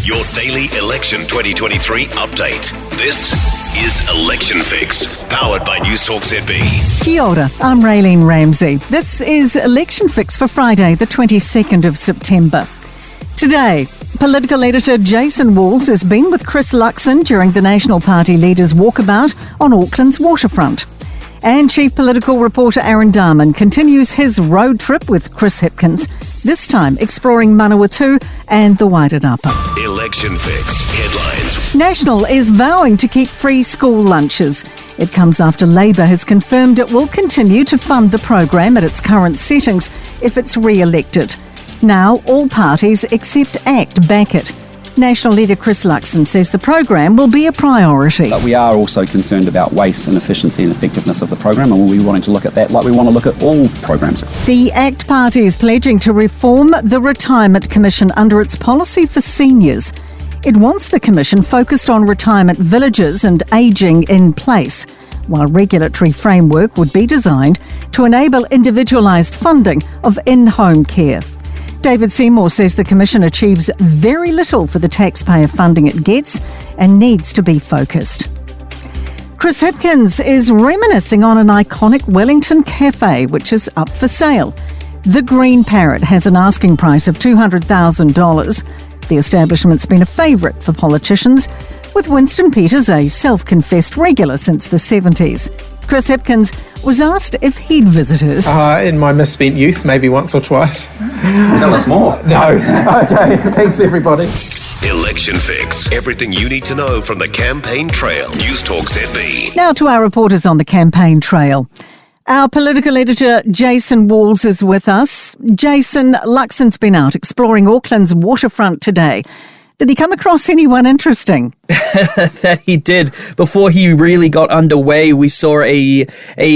your daily election 2023 update. This is Election Fix, powered by Newstalk ZB. Kia ora, I'm Raylene Ramsay. This is Election Fix for Friday, the 22nd of September. Today, political editor Jason Walls has been with Chris Luxon during the National Party leaders' walkabout on Auckland's waterfront. And Chief Political Reporter Aaron Dahmen continues his road trip with Chris Hipkins, this time exploring Manawatu and the Wairarapa. Election Fix headlines. National is vowing to keep free school lunches. It comes after Labor has confirmed it will continue to fund the program at its current settings if it's re-elected. Now, all parties except ACT back it. National leader Chris Luxon says the program will be a priority. But we are also concerned about waste and efficiency and effectiveness of the program, and we'll be wanting to look at that like we want to look at all programs. The ACT Party is pledging to reform the Retirement Commission under its policy for seniors. It wants the commission focused on retirement villages and ageing in place, while regulatory framework would be designed to enable individualised funding of in-home care. David Seymour says the Commission achieves very little for the taxpayer funding it gets and needs to be focused. Chris Hipkins is reminiscing on an iconic Wellington cafe which is up for sale. The Green Parrot has an asking price of $200,000. The establishment's been a favourite for politicians, with Winston Peters a self-confessed regular since the 70s. Chris Hipkins was asked if he'd visited. In my misspent youth, maybe once or twice. Tell us more. No. Okay, thanks everybody. Election Fix, everything you need to know from the campaign trail. Newstalk ZB. Now to our reporters on the campaign trail. Our political editor, Jason Walls, is with us. Jason, Luxon's been out exploring Auckland's waterfront today. Did he come across anyone interesting? That he did. Before he really got underway, we saw a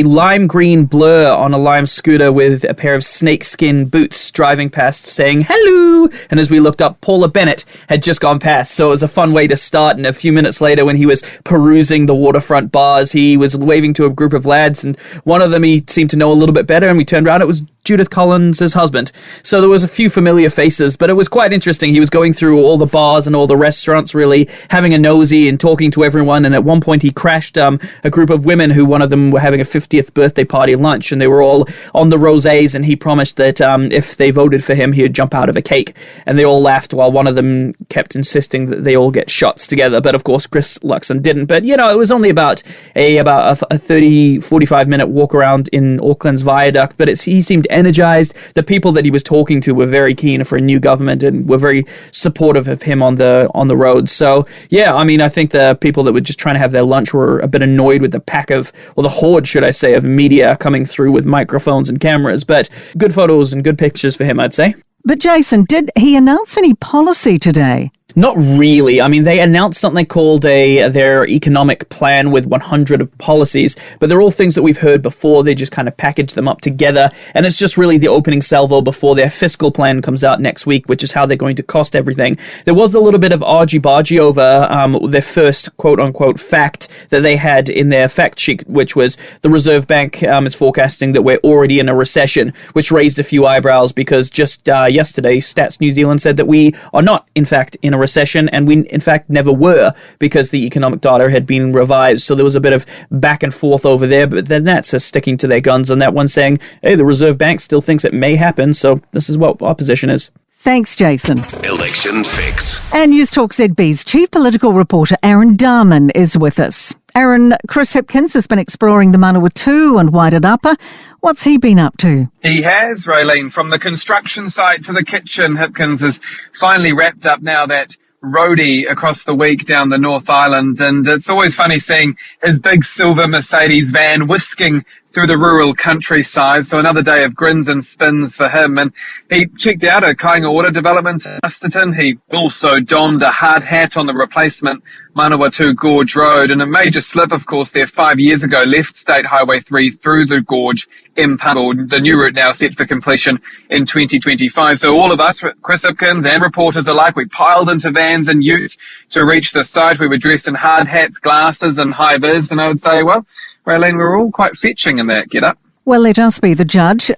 lime green blur on a lime scooter with a pair of snakeskin boots driving past saying hello. And as we looked up, Paula Bennett had just gone past. So it was a fun way to start. And a few minutes later, when he was perusing the waterfront bars, he was waving to a group of lads. And one of them he seemed to know a little bit better. And we turned around, it was Judith Collins' husband. So there was a few familiar faces, but it was quite interesting. He was going through all the bars and all the restaurants, really having a nosy and talking to everyone. And at one point he crashed a group of women who one of them were having a 50th birthday party lunch, and they were all on the rosés, and he promised that if they voted for him, he would jump out of a cake. And they all laughed while one of them kept insisting that they all get shots together. But of course, Chris Luxon didn't. But, you know, it was only about a 30, 45 minute walk around in Auckland's viaduct, but he seemed energized. The people that he was talking to were very keen for a new government and were very supportive of him on the road. So yeah, I mean, I think the people that were just trying to have their lunch were a bit annoyed with the pack of, or the horde, should I say, of media coming through with microphones and cameras. But good photos and good pictures for him, I'd say. But Jason, did he announce any policy today? Not really. I mean, they announced something called their economic plan with 100 of policies, but they're all things that we've heard before. They just kind of package them up together, and it's just really the opening salvo before their fiscal plan comes out next week, which is how they're going to cost everything. There was a little bit of argy-bargy over their first quote-unquote fact that they had in their fact sheet, which was the Reserve Bank is forecasting that we're already in a recession, which raised a few eyebrows because just yesterday, Stats New Zealand said that we are not, in fact, in a recession, and we in fact never were, because the economic data had been revised. So there was a bit of back and forth over there, but then that's sticking to their guns on that one, saying, hey, the Reserve Bank still thinks it may happen, so this is what our position is. Thanks, Jason. Election Fix. And Newstalk ZB's Chief Political Reporter Aaron Dahmen is with us. Aaron, Chris Hipkins has been exploring the Manawatu and Wairarapa. What's he been up to? He has, Raylene. From the construction site to the kitchen, Hipkins has finally wrapped up now that roadie across the week down the North Island. And it's always funny seeing his big silver Mercedes van whisking through the rural countryside. So another day of grins and spins for him. And he checked out a Kainga Water development in Masterton. He also donned a hard hat on the replacement Manawatu Gorge Road. And a major slip, of course, there 5 years ago left State Highway 3 through the gorge impounded. The new route now set for completion in 2025. So all of us, Chris Hipkins and reporters alike, we piled into vans and utes to reach the site. We were dressed in hard hats, glasses and high vis. And I would say, well, Raylene, we're all quite fetching in that get-up. Well, let us be the judge.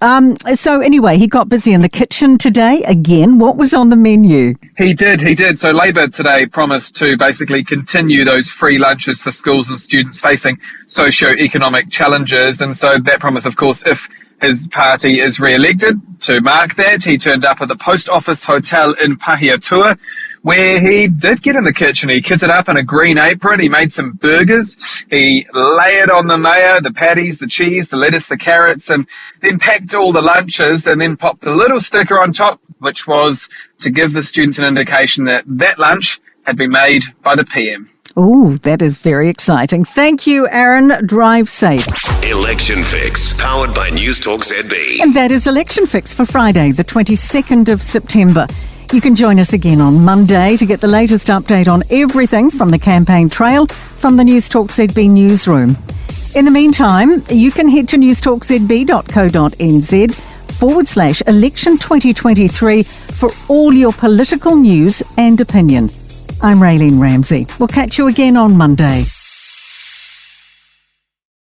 So anyway, he got busy in the kitchen today again. What was on the menu? He did. So Labor today promised to basically continue those free lunches for schools and students facing socio-economic challenges. And so that promise, of course, if his party is re-elected, to mark that, he turned up at the Post Office Hotel in Pahiatua, where he did get in the kitchen. He kitted up in a green apron. He made some burgers. He layered on the mayo, the patties, the cheese, the lettuce, the carrots, and then packed all the lunches and then popped a little sticker on top, which was to give the students an indication that that lunch had been made by the PM. Oh, that is very exciting. Thank you, Aaron. Drive safe. Election Fix, powered by Newstalk ZB. And that is Election Fix for Friday, the 22nd of September. You can join us again on Monday to get the latest update on everything from the campaign trail from the Newstalk ZB newsroom. In the meantime, you can head to newstalkzb.co.nz/election 2023 for all your political news and opinion. I'm Raylene Ramsay. We'll catch you again on Monday.